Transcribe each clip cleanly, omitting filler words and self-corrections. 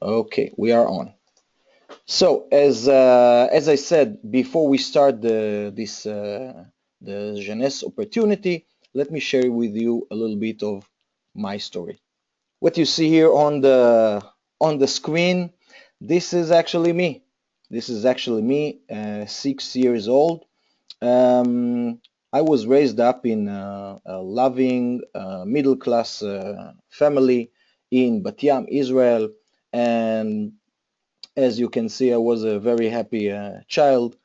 Okay, we are on. So as I said before we start the Jeunesse opportunity, let me share with you a little bit of my story. What you see here on the screen, this is actually me. This is actually me, 6 years old. Um, I was raised up in a loving middle class family in Bat Yam, Israel, and as you can see, I was a very happy child,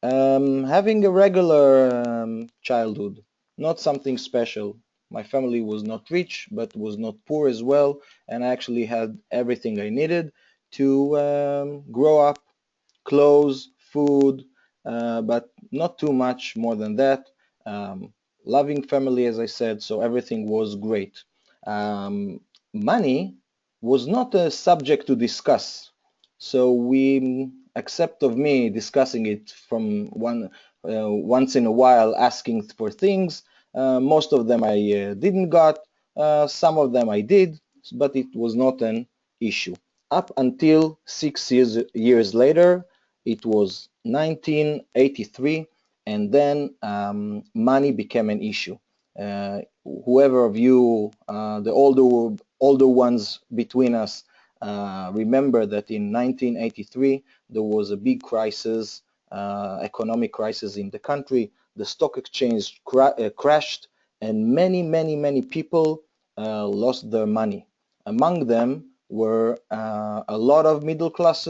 having a regular childhood, not something special. My family was not rich, but was not poor as well, and I actually had everything I needed to grow up: clothes, food, but not too much more than that. Loving family, as I said, so everything was great. Um, Money was not a subject to discuss, so we except of me discussing it from once in a while, asking for things. Most of them I didn't got. Some of them I did, but it was not an issue. Up until 6 years later, it was 1983, and then money became an issue. Whoever of you, the older ones between us, remember that in 1983 there was a big crisis, economic crisis in the country. The stock exchange crashed, and many people lost their money. Among them were a lot of middle class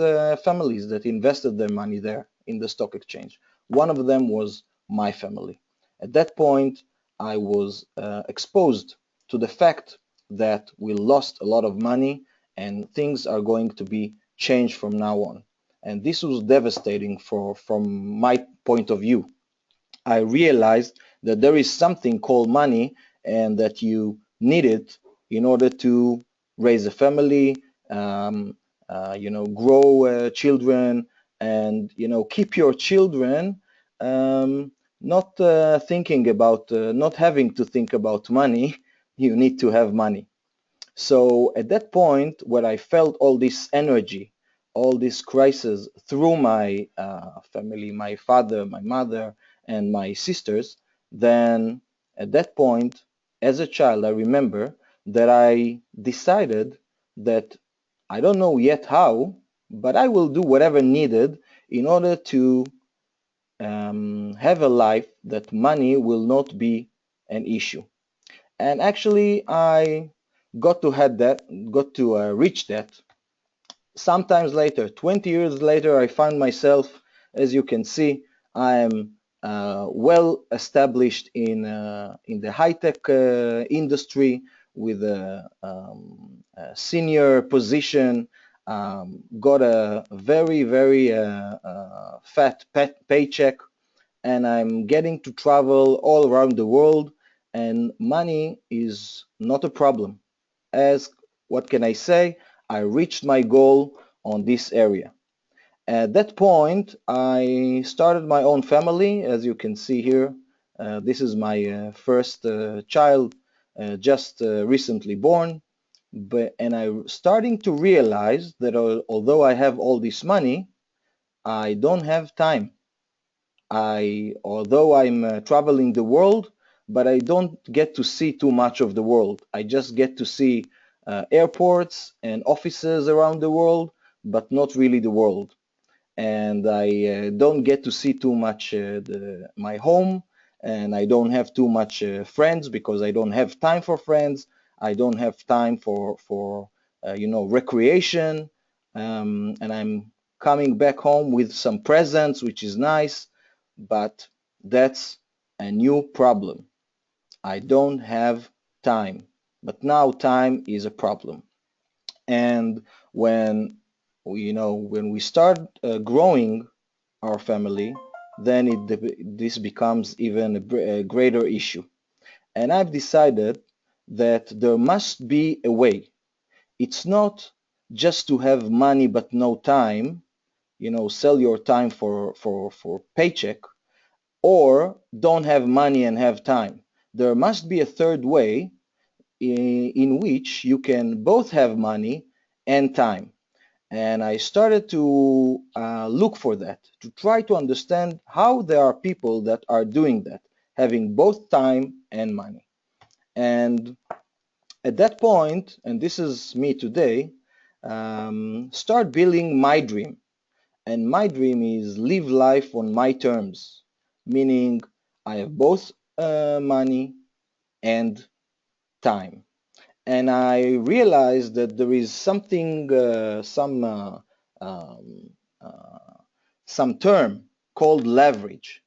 families that invested their money there in the stock exchange. One of them was my family. At that point, I was exposed to the fact that we lost a lot of money and things are going to be changed from now on. And this was devastating from my point of view. I realized that there is something called money and that you need it in order to raise a family, grow children, and keep your children, um, not not having to think about money. You need to have money. So at that point, where I felt all this energy, all this crisis through my family, my father, my mother, and my sisters, then at that point, as a child, I remember that I decided that I don't know yet how, but I will do whatever needed in order to have a life that money will not be an issue. And actually, I got to reach that. Sometimes later, 20 years later, I found myself, as you can see, I'm well established in the high-tech industry with a senior position, got a very fat paycheck, and I'm getting to travel all around the world, and money is not a problem. As what can I say? I reached my goal on this area. At that point, I started my own family, as you can see here. This is my first child, just recently born. And I'm starting to realize that although I have all this money, I don't have time. Although I'm traveling the world, but I don't get to see too much of the world. I just get to see airports and offices around the world, but not really the world. And I don't get to see too much my home, and I don't have too much friends because I don't have time for friends. I don't have time for recreation, and I'm coming back home with some presents, which is nice, but that's a new problem. I don't have time, but now time is a problem. And when we start growing our family, then this becomes even a greater issue. And I've decided that there must be a way. It's not just to have money but no time, sell your time for paycheck, or don't have money and have time. There must be a third way in which you can both have money and time. And I started to look for that, to try to understand how there are people that are doing that, having both time and money. And at that point, and this is me today, start building my dream. And my dream is live life on my terms, meaning I have both money and time. And I realized that there is something, um, uh, some term called leverage.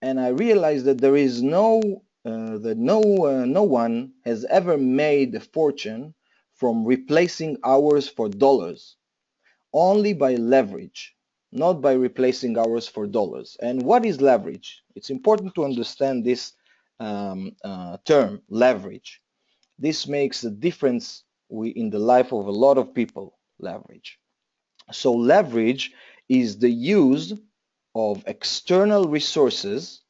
And I realized that there is no one has ever made a fortune from replacing hours for dollars, only by leverage, not by replacing hours for dollars. And what is leverage? It's important to understand this term, leverage. This makes a difference in the life of a lot of people, leverage. So leverage is the use of external resources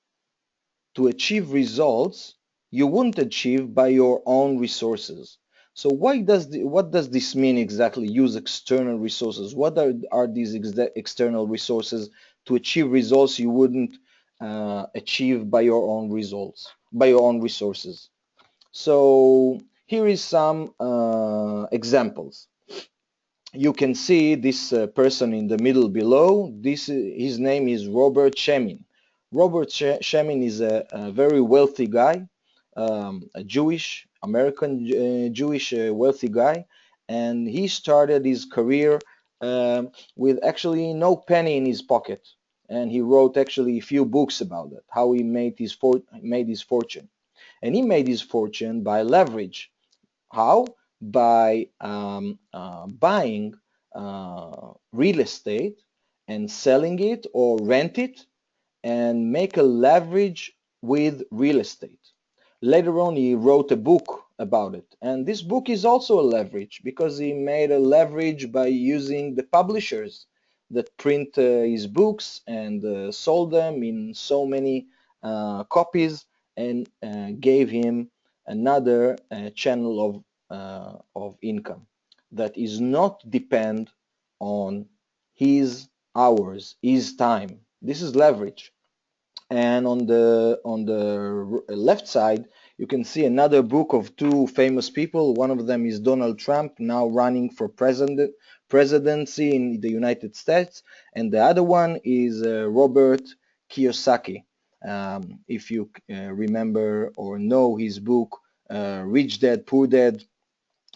to achieve results you wouldn't achieve by your own resources. So what does this mean exactly? Use external resources. What are these external resources to achieve results you wouldn't achieve by your own results, by your own resources? So here is some examples. You can see this person in the middle below. His name is Robert Shemin. Robert Shemin is a very wealthy guy, a Jewish, American Jewish wealthy guy, and he started his career with actually no penny in his pocket. And he wrote actually a few books about it, how he made his fortune. And he made his fortune by leverage. How? By buying real estate and selling it or rent it and make a leverage with real estate. Later on, he wrote a book about it. And this book is also a leverage because he made a leverage by using the publishers that print his books and sold them in so many copies and gave him another channel of income that is not depend on his hours, his time. This is leverage. And on the left side, you can see another book of two famous people. One of them is Donald Trump, now running for presidency in the United States, and the other one is Robert Kiyosaki. If you remember or know his book, Rich Dad Poor Dad,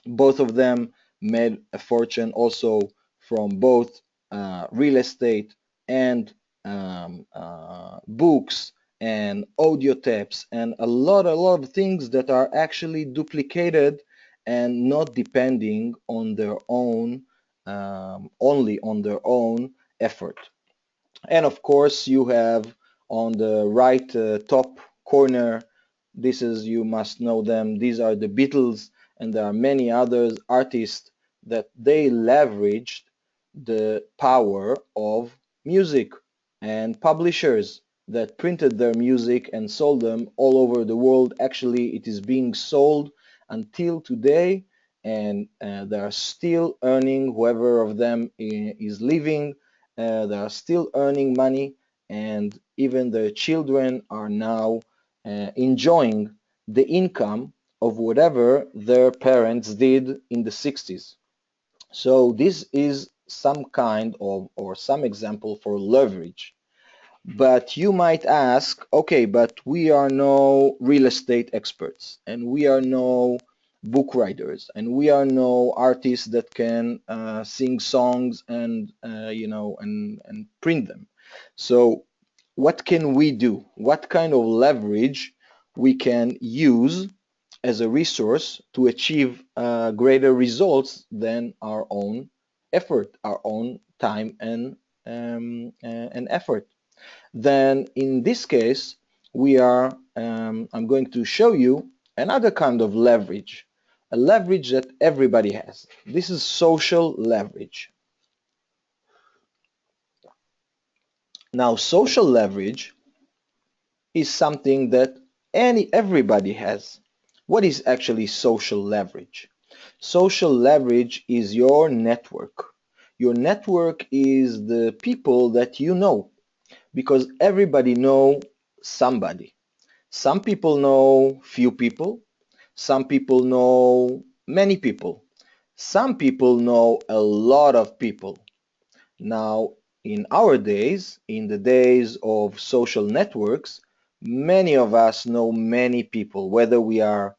both of them made a fortune also from both real estate and books and audio tapes and a lot of things that are actually duplicated and not depending on their own only on their own effort. And of course, you have on the right top corner, this is, you must know them, these are the Beatles, and there are many others artists that they leveraged the power of music and publishers that printed their music and sold them all over the world. Actually, it is being sold until today, and they are still earning, whoever of them is living, they are still earning money, and even their children are now enjoying the income of whatever their parents did in the 60s. So this is some kind of or some example for leverage. But you might ask, okay, but we are no real estate experts, and we are no book writers, and we are no artists that can sing songs and and print them. So what can we do? What kind of leverage we can use as a resource to achieve greater results than our own effort, our own time and effort? Then in this case, I'm going to show you another kind of leverage, a leverage that everybody has. This is social leverage. Now, social leverage is something that everybody has. What is actually social leverage? Social leverage is your network. Your network is the people that you know, because everybody know somebody. Some people know few people, some people know many people, some people know a lot of people. Now, in our days, in the days of social networks, many of us know many people, whether we are,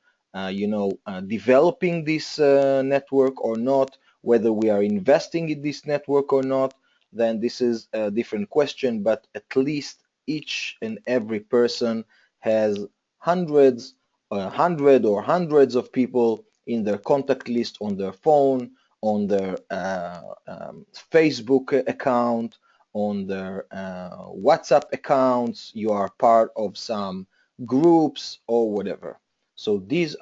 developing this network or not, whether we are investing in this network or not, then this is a different question, but at least each and every person has hundreds, hundreds of people in their contact list on their phone, on their Facebook account, on their WhatsApp accounts. You are part of some groups or whatever. So this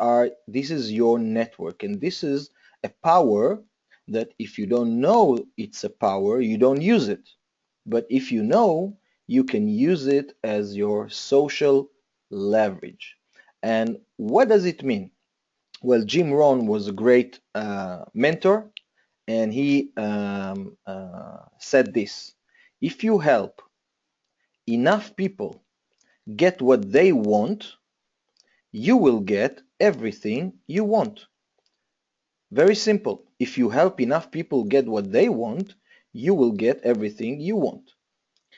is your network, and this is a power that if you don't know it's a power, you don't use it. But if you know, you can use it as your social leverage. And what does it mean? Well, Jim Rohn was a great mentor, and he said this: if you help enough people get what they want, you will get everything you want. Very simple. If you help enough people get what they want, you will get everything you want.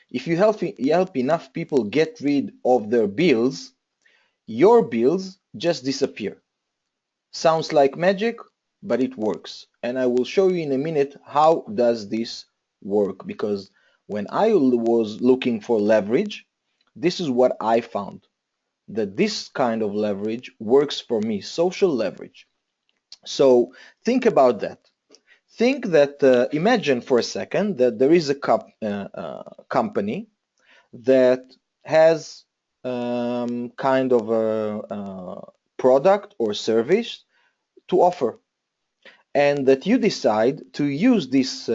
If you help enough people get rid of their bills, your bills just disappear. Sounds like magic, but it works. And I will show you in a minute how does this work, because when I was looking for leverage, this is what I found, that this kind of leverage works for me, social leverage. So think about that. Think that, imagine for a second that there is a company that has kind of a product or service to offer, and that you decide to use this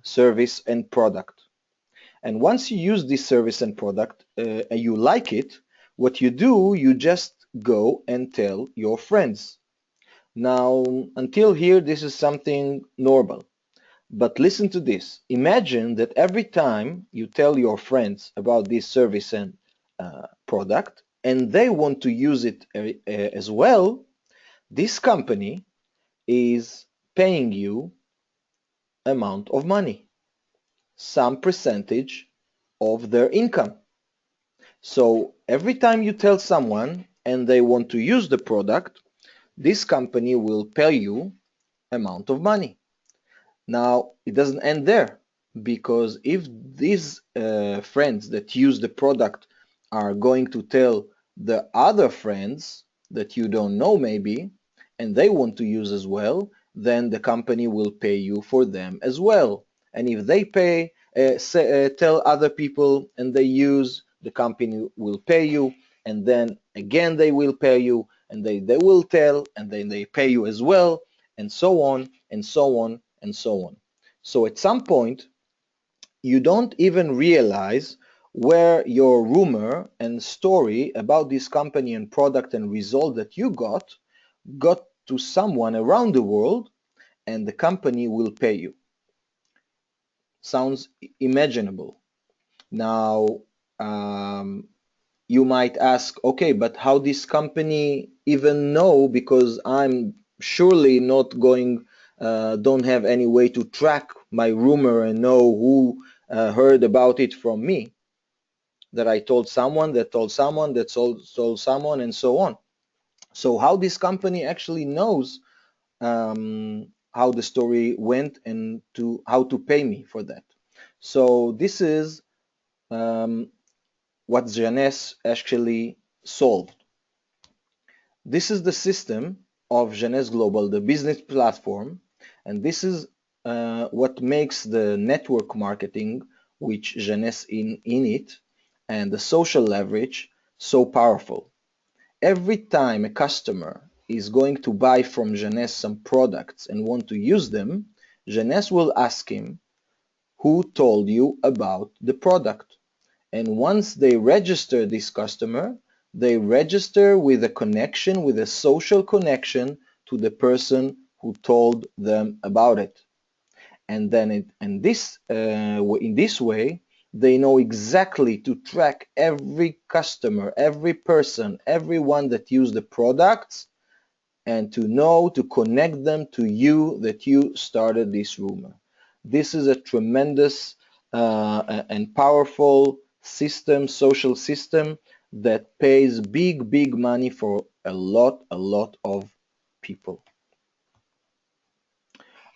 service and product. And once you use this service and product and you like it, what you do, you just go and tell your friends. Now, until here, this is something normal. But listen to this. Imagine that every time you tell your friends about this service and product, and they want to use it as well, this company is paying you amount of money, some percentage of their income. So every time you tell someone and they want to use the product, this company will pay you amount of money. Now, it doesn't end there, because if these friends that use the product are going to tell the other friends that you don't know maybe, and they want to use as well, then the company will pay you for them as well. And if they tell other people and they use, the company will pay you, and then again they will pay you, and they will tell, and then they pay you as well, and so on, and so on, and so on. So at some point, you don't even realize where your rumor and story about this company and product and result that you got to someone around the world, and the company will pay you. Sounds imaginable. Now, um, you might ask, okay, but how this company even know? Because I'm surely not going, don't have any way to track my rumor and know who heard about it from me. That I told someone that told someone that told someone, and so on. So how this company actually knows how the story went and to how to pay me for that. So this is what Jeunesse actually solved. This is the system of Jeunesse Global, the business platform, and this is what makes the network marketing, which Jeunesse in it, and the social leverage so powerful. Every time a customer is going to buy from Jeunesse some products and want to use them, Jeunesse will ask him, who told you about the product? And once they register this customer, they register with a connection, with a social connection to the person who told them about it. and then in this way they know exactly to track every customer, every person, everyone that use the products, and to know to connect them to you, that you started this rumor. This is a tremendous and powerful system, social system, that pays big money for a lot of people.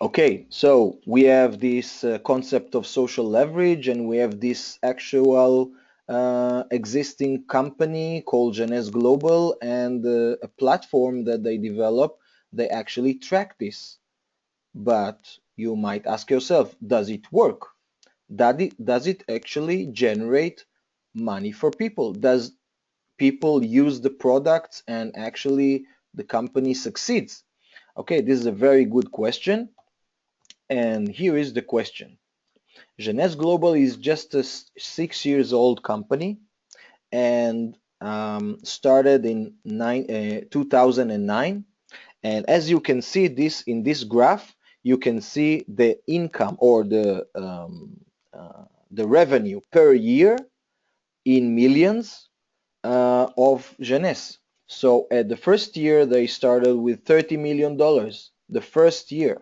Okay, so we have this concept of social leverage, and we have this actual existing company called Jeunesse Global, and a platform that they develop. They actually track this. But you might ask yourself, does it work? Does it actually generate money for people? Does people use the products and actually the company succeeds? Okay, this is a very good question. And here is the question. Jeunesse Global is just a 6 years old company, and started in 2009. And as you can see this in this graph, you can see the income, or the revenue per year in millions of Jeunesse. So at the first year, they started with $30 million, the first year.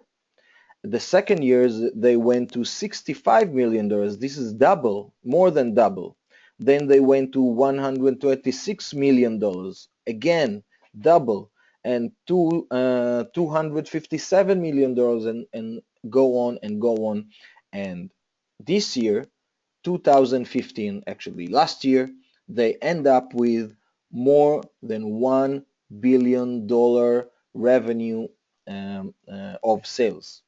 The second years they went to $65 million. This is double, more than double. Then they went to $126 million. Again, double. And to $257 million, and go on and go on. And this year, 2015, actually last year, they end up with more than $1 billion revenue of sales.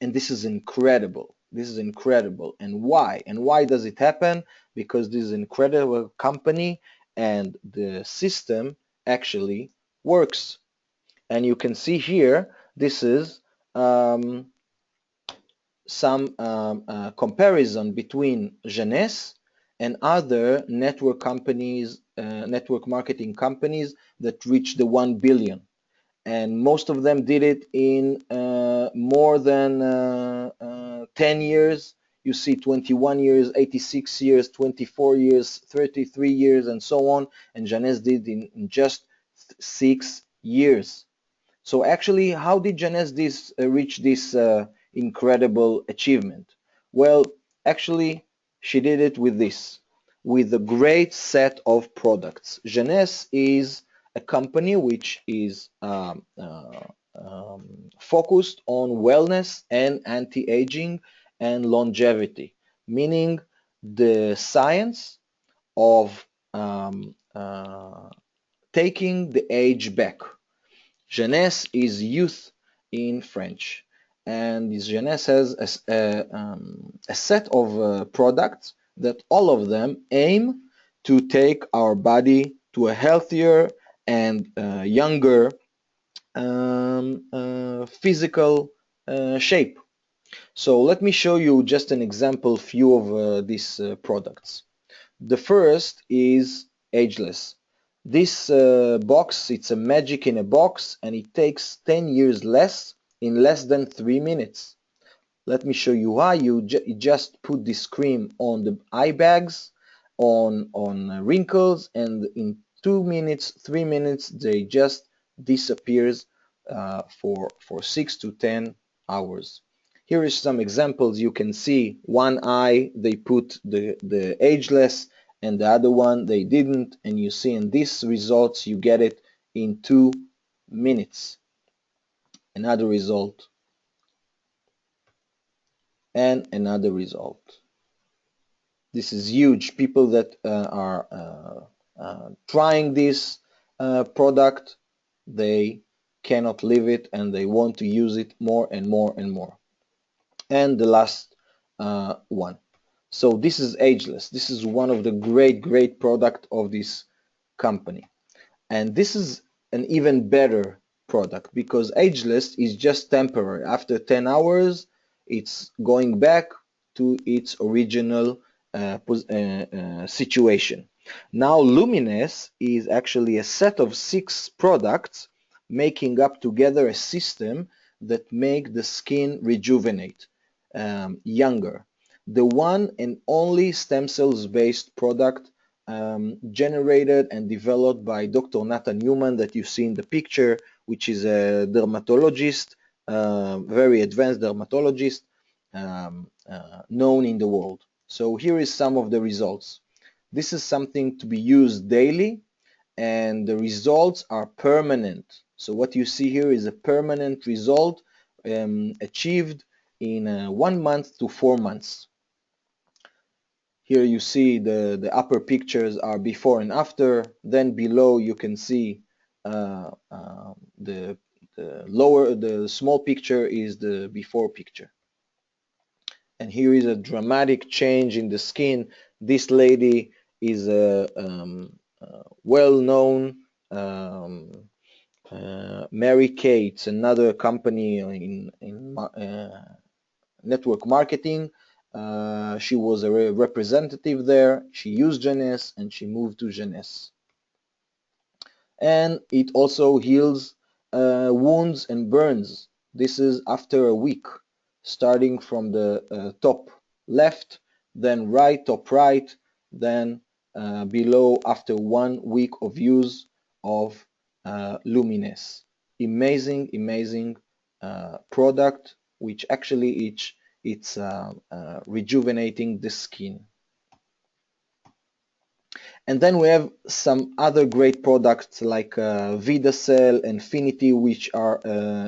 And this is incredible. This is incredible. And why? And why does it happen? Because this is an incredible company, and the system actually works. And you can see here, this is some comparison between Jeunesse and other network companies, network marketing companies that reach the 1 billion. And most of them did it in more than 10 years. You see 21 years, 86 years, 24 years, 33 years, and so on. And Jeunesse did in just 6 years. So actually, how did Jeunesse reach this incredible achievement? Well, actually, she did it with this, with a great set of products. Jeunesse is a company which is focused on wellness and anti-aging and longevity, meaning the science of taking the age back. Jeunesse is youth in French, and this Jeunesse has a set of products that all of them aim to take our body to a healthier and younger physical shape. So let me show you just an example few of these products. The first is ageless. This box, it's a magic in a box, and it takes 10 years less in less than 3 minutes. Let me show you how. You just put this cream on the eye bags, on wrinkles, and in 2 minutes, 3 minutes, they just disappears for 6 to 10 hours. Here is some examples. You can see one eye they put the ageless, and the other one they didn't, and you see in these results you get it in 2 minutes. Another result, and another result. This is huge. People that are trying this product, they cannot leave it, and they want to use it more and more and more. And the last one. So this is ageless. This is one of the great product of this company. And this is an even better product, because ageless is just temporary. After 10 hours, it's going back to its original situation. Now, Luminous is actually a set of 6 products making up together a system that make the skin rejuvenate. younger. The one and only stem cells based product generated and developed by Dr. Nathan Newman that you see in the picture, which is a dermatologist, very advanced dermatologist known in the world. So here is some of the results. This is something to be used daily, and the results are permanent. So what you see here is a permanent result achieved in 1 month to 4 months. Here you see the upper pictures are before and after. Then below you can see the the small picture is the before picture. And here is a dramatic change in the skin. This lady is a well-known Mary Kay. It's another company in network marketing. She was a representative there. She used Jeunesse and she moved to Jeunesse. And it also heals wounds and burns. This is after a week, starting from the top left, then right, top right, then below after 1 week of use of Lumines. Amazing, amazing product, which actually it's rejuvenating the skin. And then we have some other great products like VitaCell, Infinity, which are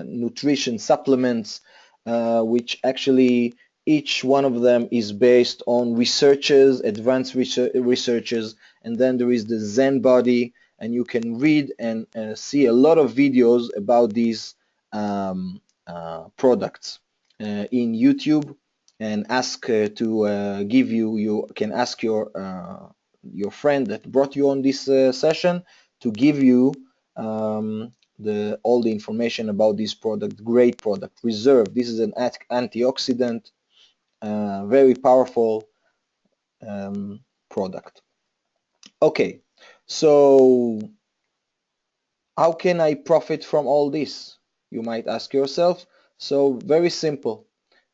nutrition supplements, which actually each one of them is based on researches, advanced researches, and then there is the Zen Body, and you can read and see a lot of videos about these products in YouTube, and ask to give you can ask your friend that brought you on this session to give you all the information about this product. Great product. Reserve. This is an antioxidant, very powerful product. Okay, so how can I profit from all this? You might ask yourself. So very simple.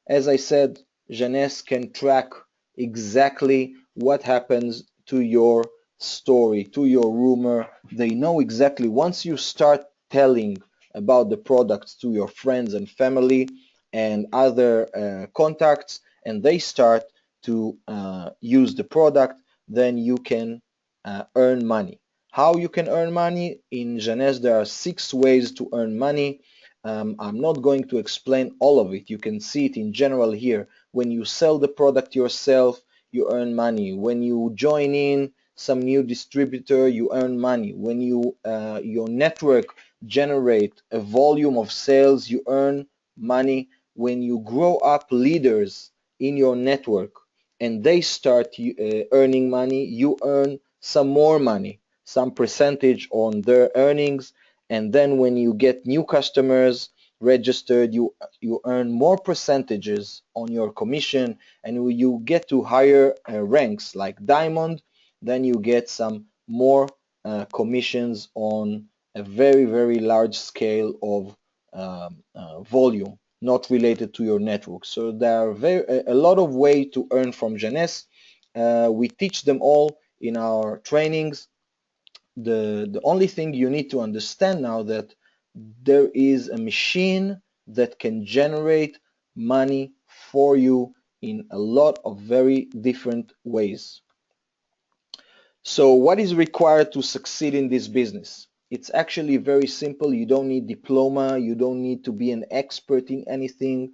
As I said, Jeunesse can track exactly what happens to your story, to your rumor. They know exactly once you start telling about the products to your friends and family and other contacts, and they start to use the product, then you can earn money. How you can earn money? In Jeunesse, there are 6 ways to earn money. I'm not going to explain all of it. You can see it in general here. When you sell the product yourself, you earn money. When you join in some new distributor, you earn money. When your network generate a volume of sales, you earn money. When you grow up leaders in your network and they start earning money, you earn some more money, some percentage on their earnings. And then when you get new customers registered, you earn more percentages on your commission, and when you get to higher ranks like diamond, then you get some more commissions on a very, very large scale of volume not related to your network. So there are a lot of ways to earn from Jeunesse. We teach them all in our trainings. The only thing you need to understand now that there is a machine that can generate money for you in a lot of very different ways. So what is required to succeed in this business? It's actually very simple. You don't need diploma. You don't need to be an expert in anything.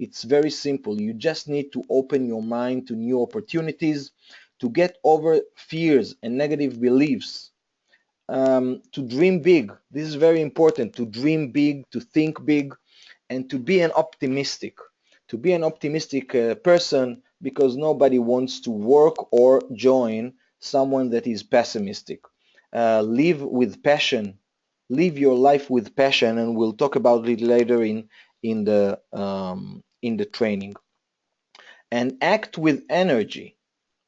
It's very simple. You just need to open your mind to new opportunities, to get over fears and negative beliefs, to dream big. This is very important, to dream big, to think big, and to be an optimistic. To be an optimistic person, because nobody wants to work or join someone that is pessimistic. Live with passion. Live your life with passion, and we'll talk about it later in the training. And act with energy.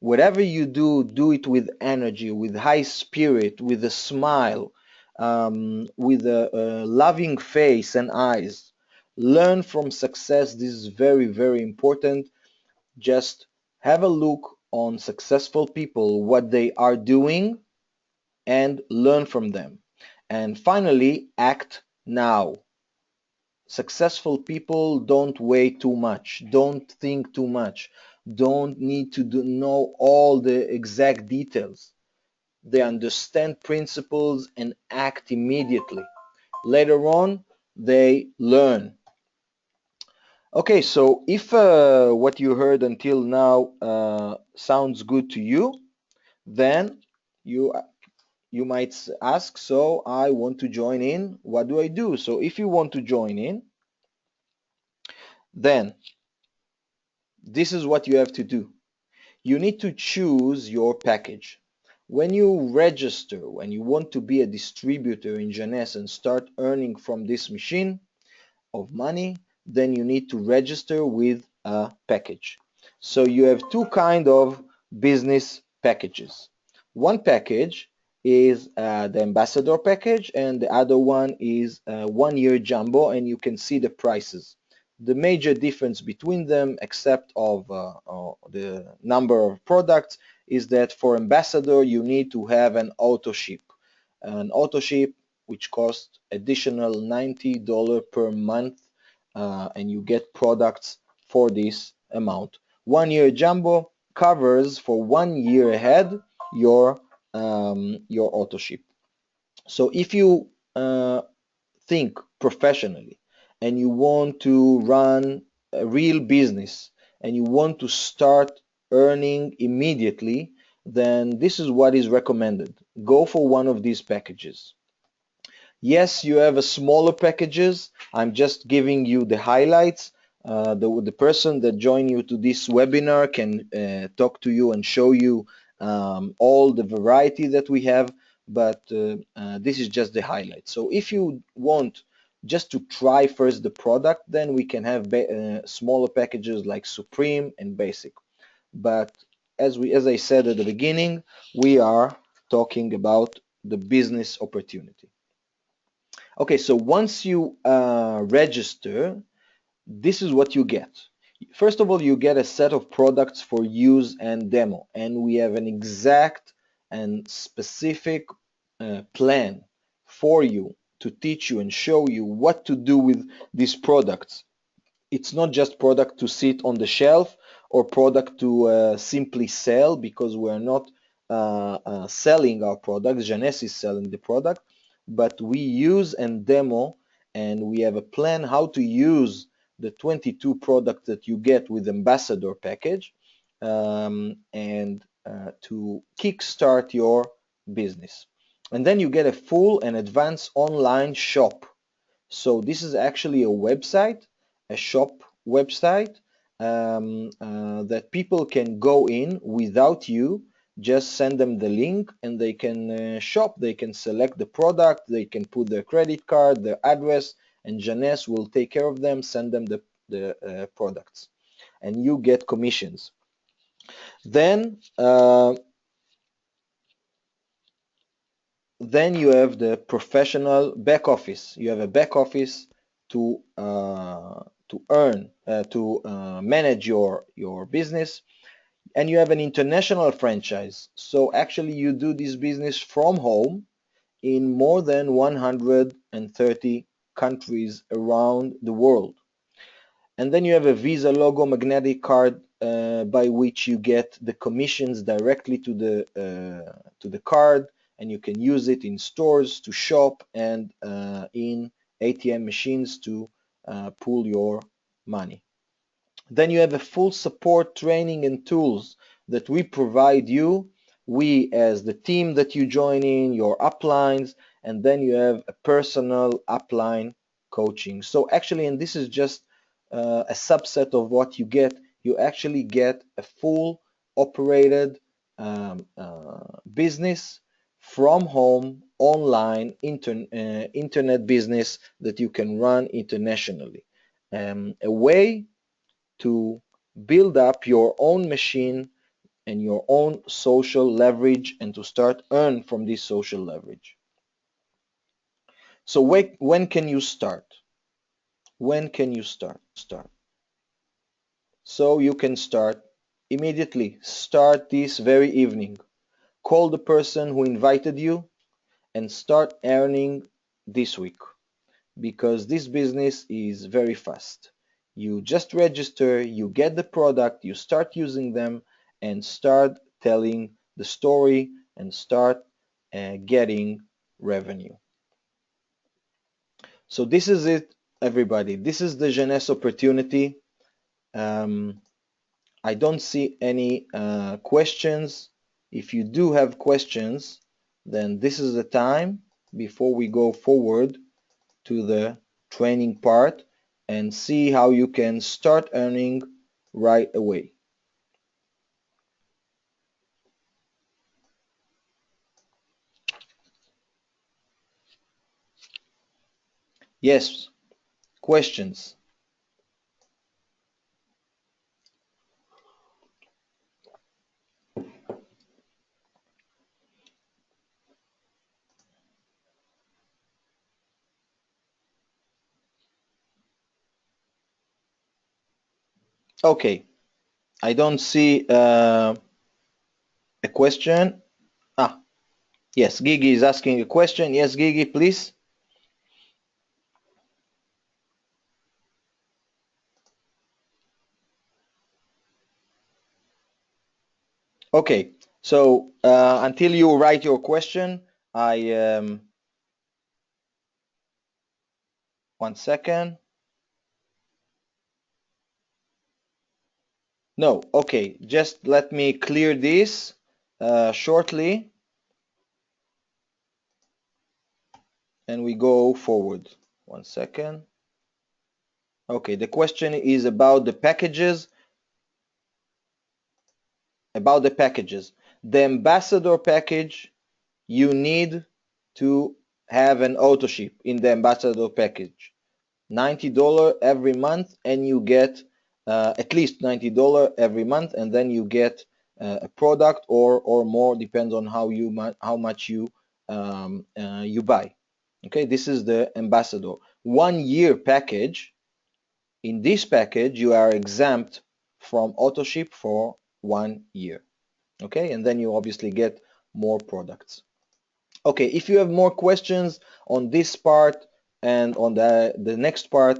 Whatever you do, do it with energy, with high spirit, with a smile, with a loving face and eyes. Learn from success. This is very, very important. Just have a look on successful people, what they are doing, and learn from them. And finally, act now. Successful people don't wait too much, don't think too much, don't need to know all the exact details. They understand principles and act immediately. Later on, they learn. Okay, so if what you heard until now sounds good to you, then you you might ask, so I want to join in. What do I do? So if you want to join in, then this is what you have to do. You need to choose your package. When you register, when you want to be a distributor in Jeunesse and start earning from this machine of money, then you need to register with a package. So you have two kind of business packages. One package is the ambassador package, and the other one is 1 year jumbo, and you can see the prices. The major difference between them, except of the number of products, is that for ambassador you need to have an auto ship. An auto ship which costs additional $90 per month, and you get products for this amount. 1 year jumbo covers for 1 year ahead your auto ship. So if you think professionally and you want to run a real business and you want to start earning immediately, then this is what is recommended. Go for one of these packages. Yes, you have a smaller packages. I'm just giving you the highlights. The person that joined you to this webinar can talk to you and show you all the variety that we have, but this is just the highlight. So if you want just to try first the product, then we can have smaller packages like Supreme and Basic. But as I said at the beginning, we are talking about the business opportunity. Okay, so once you register, this is what you get. First of all, you get a set of products for use and demo, and we have an exact and specific plan for you to teach you and show you what to do with these products. It's not just product to sit on the shelf or product to simply sell, because we're not selling our products. Jeunesse is selling the product, but we use and demo, and we have a plan how to use the 22 products that you get with ambassador package, and to kickstart your business. And then you get a full and advanced online shop. So this is actually a website, a shop website, that people can go in without you. Just send them the link and they can shop. They can select the product, they can put their credit card, their address, and Jeunesse will take care of them, send them the products, and you get commissions. Then you have the professional back office. You have a back office to earn to manage your business, and you have an international franchise. So actually, you do this business from home in more than 130 countries around the world. And then you have a Visa logo magnetic card by which you get the commissions directly to the card, and you can use it in stores to shop and in ATM machines to pull your money. Then you have a full support training and tools that we provide you, we as the team that you join in, your uplines, and then you have a personal upline coaching. So actually, and this is just a subset of what you get, you actually get a full operated business from home, online, internet business that you can run internationally. A way to build up your own machine and your own social leverage, and to start earn from this social leverage. So when can you start? When can you start? So you can start immediately. Start this very evening. Call the person who invited you and start earning this week, because this business is very fast. You just register, you get the product, you start using them, and start telling the story and start getting revenue. So this is it, everybody. This is the Jeunesse opportunity. Um, I don't see any questions. If you do have questions, then this is the time before we go forward to the training part and see how you can start earning right away. Yes, questions. Okay, I don't see a question. Ah, yes, Gigi is asking a question. Yes, Gigi, please. Okay, so until you write your question, I 1 second. No, okay, just let me clear this shortly and we go forward. 1 second. Okay, the question is about the packages. About the packages. The ambassador package, you need to have an auto ship in the ambassador package. $90 every month, and you get at least $90 every month, and then you get a product or more, depends on how much you buy. Okay, this is the ambassador 1 year package. In this package, you are exempt from auto ship for 1 year. Okay, and then you obviously get more products. Okay, if you have more questions on this part and on the next part,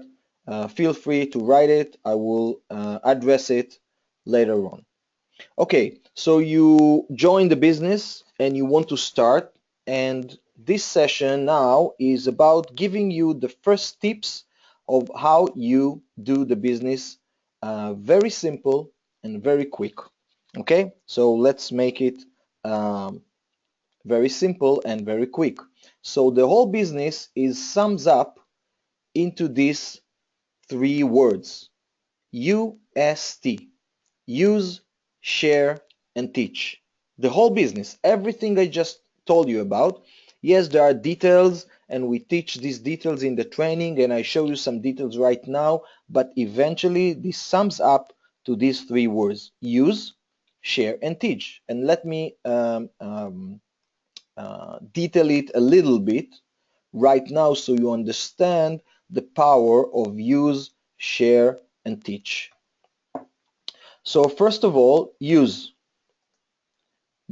feel free to write it. I will address it later on. Okay, so you join the business and you want to start, and this session now is about giving you the first tips of how you do the business, very simple and very quick. Okay, so let's make it um, very simple and very quick. So the whole business is sums up into these three words: UST. Use, share, and teach. The whole business, everything I just told you about. Yes, there are details, and we teach these details in the training, and I show you some details right now, but eventually this sums up to these three words: use, share, and teach. And let me detail it a little bit right now so you understand the power of use, share, and teach. So first of all, use.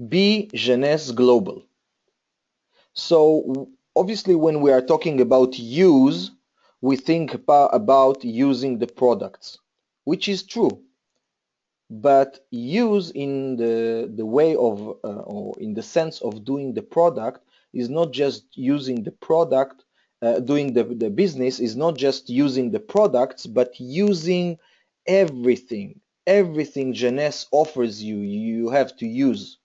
Be Jeunesse Global. So obviously when we are talking about use, we think about using the products, which is true. But use in the way of or in the sense of doing the product is not just using the product. Doing the business is not just using the products, but using everything Jeunesse offers you. You have to use.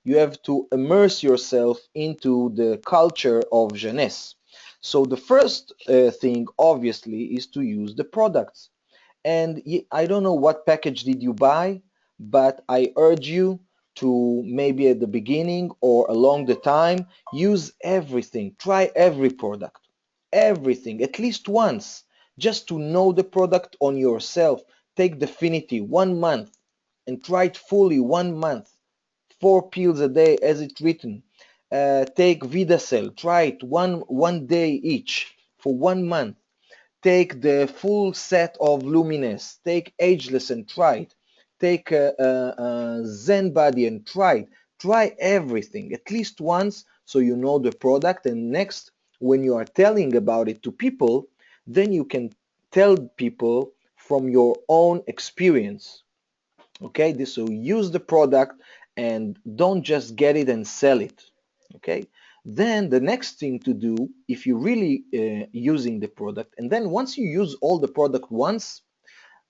You have to immerse yourself into the culture of Jeunesse. So the first thing obviously is to use the products. And I don't know what package did you buy, but I urge you to, maybe at the beginning or along the time, use everything. Try every product, everything, at least once, just to know the product on yourself. Take Definity 1 month and try it fully 1 month. 4 pills a day as it's written. Take VidaCell, try it one day each for 1 month. Take the full set of Lumines, take Ageless and try it. Take Zen Body and try it. Try everything at least once so you know the product, and next, when you are telling about it to people, then you can tell people from your own experience. Okay, this, so use the product and don't just get it and sell it. Okay, then the next thing to do, if you're really using the product, and then once you use all the product once,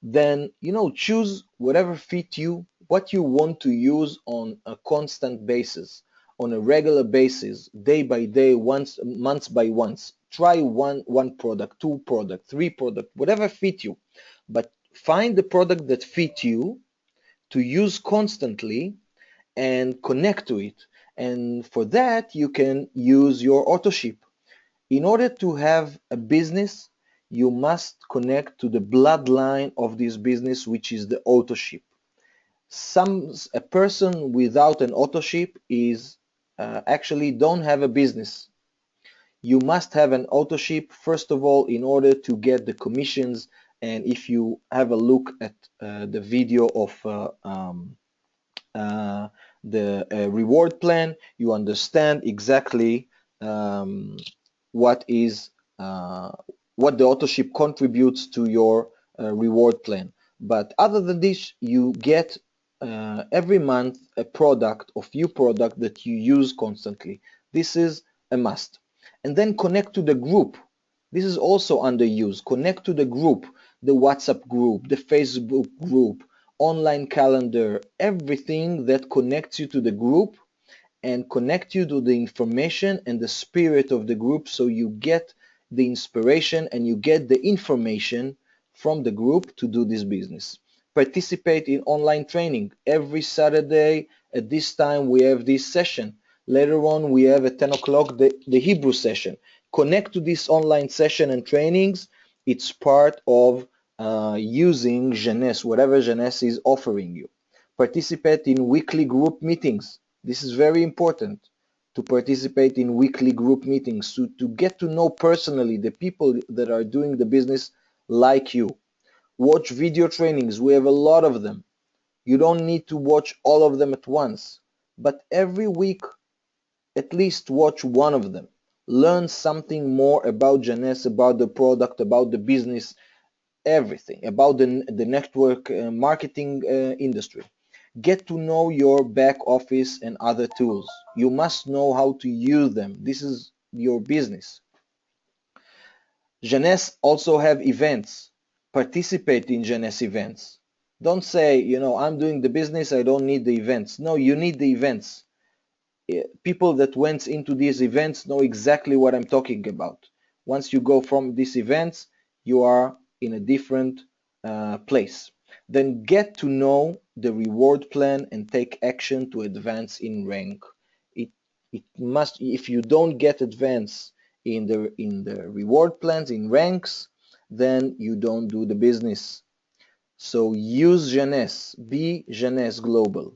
then choose whatever fit you, what you want to use on a constant basis, on a regular basis, day by day, once, months by once. Try one product, two product, three product, whatever fit you, but find the product that fit you to use constantly and connect to it. And for that, you can use your autoship. In order to have a business, you must connect to the bloodline of this business, which is the autoship. A person without an autoship is actually don't have a business. You must have an autoship, first of all, in order to get the commissions. And if you have a look at the video of uh, the reward plan, you understand exactly um, what is what the autoship contributes to your reward plan. But other than this, you get every month a product, a few product that you use constantly. This is a must. And then connect to the group. This is also under use. Connect to the group, the WhatsApp group, the Facebook group, online calendar, everything that connects you to the group and connect you to the information and the spirit of the group, so you get the inspiration and you get the information from the group to do this business. Participate in online training. Every Saturday at this time we have this session. Later on we have at 10 o'clock the Hebrew session. Connect to this online session and trainings. It's part of using Jeunesse, whatever Jeunesse is offering you. Participate in weekly group meetings. This is very important, to participate in weekly group meetings, to get to know personally the people that are doing the business like you. Watch video trainings. We have a lot of them. You don't need to watch all of them at once, but every week at least watch one of them. Learn something more about Jeunesse, about the product, about the business, everything, about the network marketing industry. Get to know your back office and other tools. You must know how to use them. This is your business. Jeunesse also have events. Participate in Jeunesse events. Don't say, I'm doing the business, I don't need the events. No, you need the events. People that went into these events know exactly what I'm talking about. Once you go from these events, you are in a different place. Then get to know the reward plan and take action to advance in rank. It, it must, if you don't get advance in the reward plans, in ranks, then you don't do the business. So use Jeunesse, be Jeunesse Global.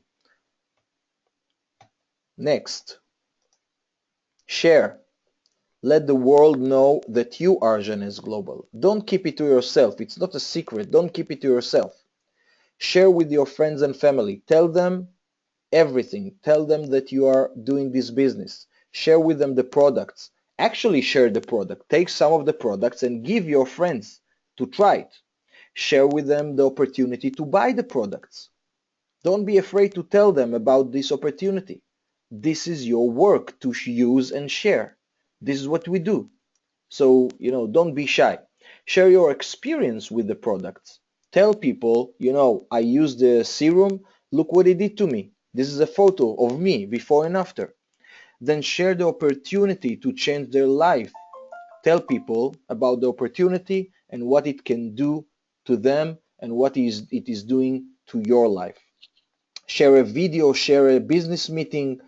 Next, share. Let the world know that you are Jeunesse Global. Don't keep it to yourself. It's not a secret. Don't keep it to yourself. Share with your friends and family. Tell them everything. Tell them that you are doing this business. Share with them the products. Actually share the product. Take some of the products and give your friends to try it. Share with them the opportunity to buy the products. Don't be afraid to tell them about this opportunity. This is your work to use and share. This is what we do. So, don't be shy. Share your experience with the products. Tell people, I use the serum. Look what it did to me. This is a photo of me before and after. Then share the opportunity to change their life. Tell people about the opportunity and what it can do to them and what it is doing to your life. Share a video, share a business meeting.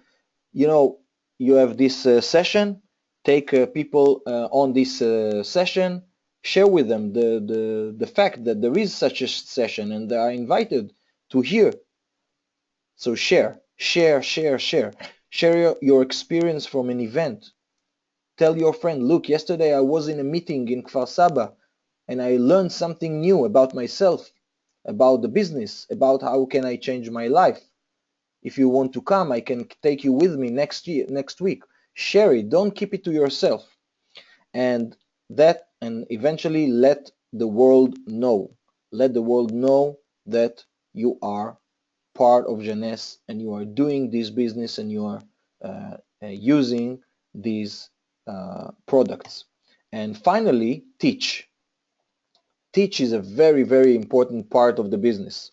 You have this session, take people on this session, share with them the fact that there is such a session and they are invited to hear. So share, share, share, share. Share your experience from an event. Tell your friend, look, yesterday I was in a meeting in Kfar Saba. and I learned something new about myself, about the business, about how can I change my life. If you want to come, I can take you with me next week. Share it. Don't keep it to yourself. And eventually let the world know. Let the world know that you are part of Jeunesse and you are doing this business and you are using these products. And finally, teach. Teach is a very, very important part of the business.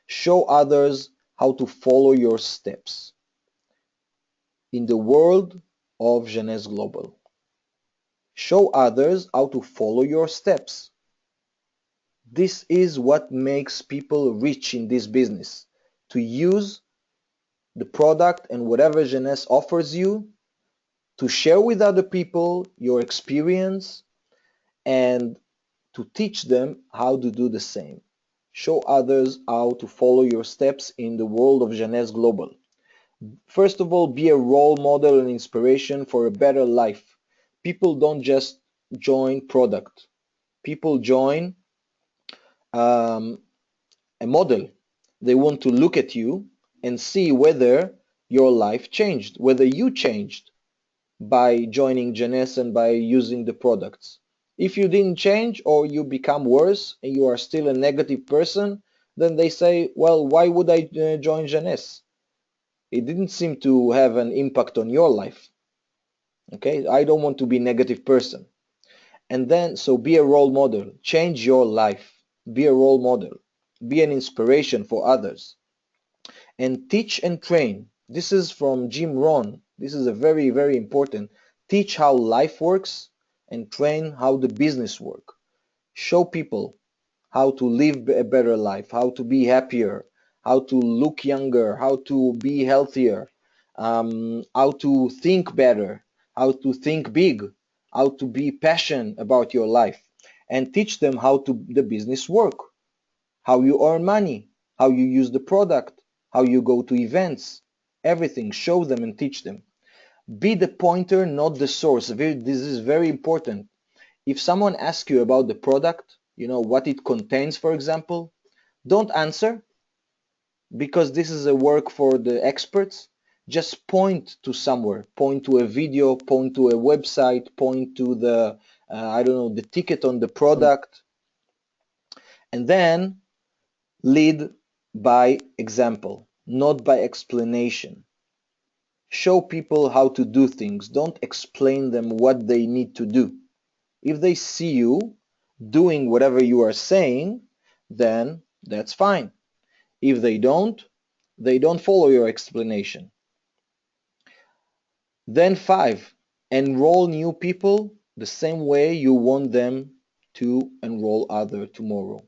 Show others how to follow your steps in the world of Jeunesse Global. Show others how to follow your steps. This is what makes people rich in this business. To use the product and whatever Jeunesse offers you, to share with other people your experience, and to teach them how to do the same. Show others how to follow your steps in the world of Jeunesse Global. First of all, be a role model and inspiration for a better life. People don't just join product. People join um, a model. They want to look at you and see whether your life changed, whether you changed by joining Jeunesse and by using the products. If you didn't change or you become worse and you are still a negative person, then they say, well, why would I join Jeunesse? It didn't seem to have an impact on your life. Okay, I don't want to be a negative person. And then, so be a role model, change your life, be a role model, be an inspiration for others, and teach and train. This is from Jim Rohn. This is a very, very important. Teach how life works and train how the business work. Show people how to live a better life, how to be happier, how to look younger, how to be healthier, how to think better, how to think big, how to be passionate about your life, and teach them how to the business work, how you earn money, how you use the product, how you go to events, everything. Show them and teach them. Be the pointer, not the source. This is very important. If someone asks you about the product, what it contains, for example, don't answer because this is a work for the experts. Just point to somewhere, point to a video, point to a website, point to the, I don't know, the ticket on the product, and then lead by example, not by explanation. Show people how to do things. Don't explain them what they need to do. If they see you doing whatever you are saying, then that's fine. If they don't follow your explanation. Then 5, enroll new people the same way you want them to enroll other tomorrow.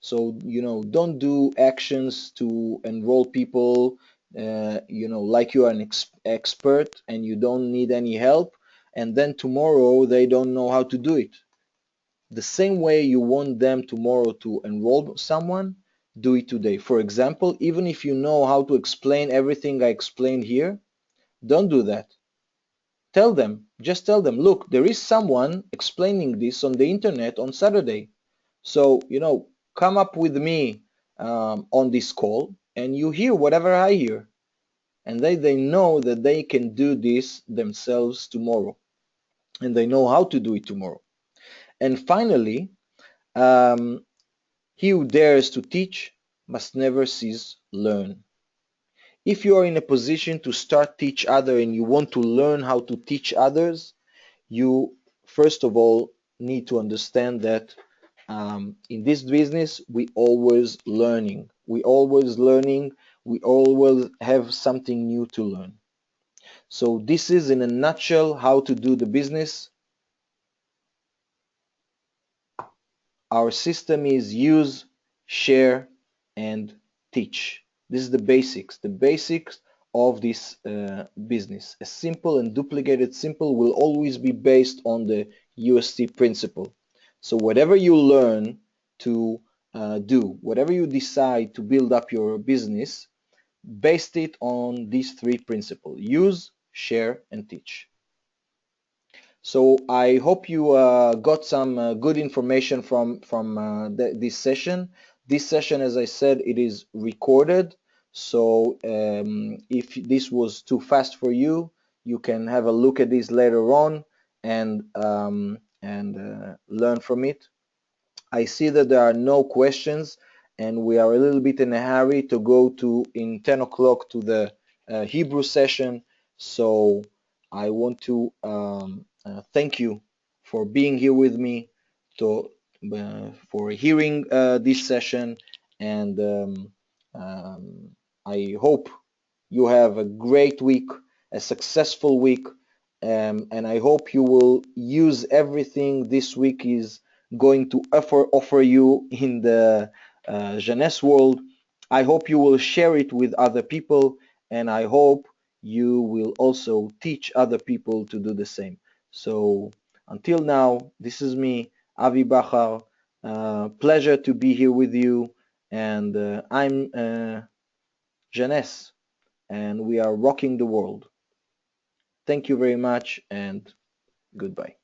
So, don't do actions to enroll people, like you are an expert and you don't need any help, and then tomorrow they don't know how to do it. The same way you want them tomorrow to enroll someone, do it today. For example, even if you know how to explain everything I explained here, don't do that. Just tell them, look, there is someone explaining this on the internet on Saturday. So, come up with me on this call and you hear whatever I hear. And they know that they can do this themselves tomorrow. And they know how to do it tomorrow. And finally, um, he who dares to teach must never cease learn. If you are in a position to start teach other and you want to learn how to teach others, you first of all need to understand that in this business we always learning. We always learning. We always have something new to learn. So this is in a nutshell how to do the business. Our system is use, share, and teach. This is the basics of this business. A simple and duplicated simple will always be based on the UST principle. So whatever you learn to do, whatever you decide to build up your business, based it on these 3 principles: use, share, and teach. So I hope you got some good information from this session. This session, as I said, it is recorded. So if this was too fast for you, you can have a look at this later on and learn from it. I see that there are no questions, and we are a little bit in a hurry to go to in 10 o'clock to the Hebrew session. So I want to thank you for being here with me, for hearing this session, and I hope you have a great week, a successful week, and I hope you will use everything this week is going to offer you in the Jeunesse world. I hope you will share it with other people, and I hope you will also teach other people to do the same. So until now, this is me, Avi Bachar. Pleasure to be here with you, and I'm Jeunesse, and we are rocking the world. Thank you very much, and goodbye.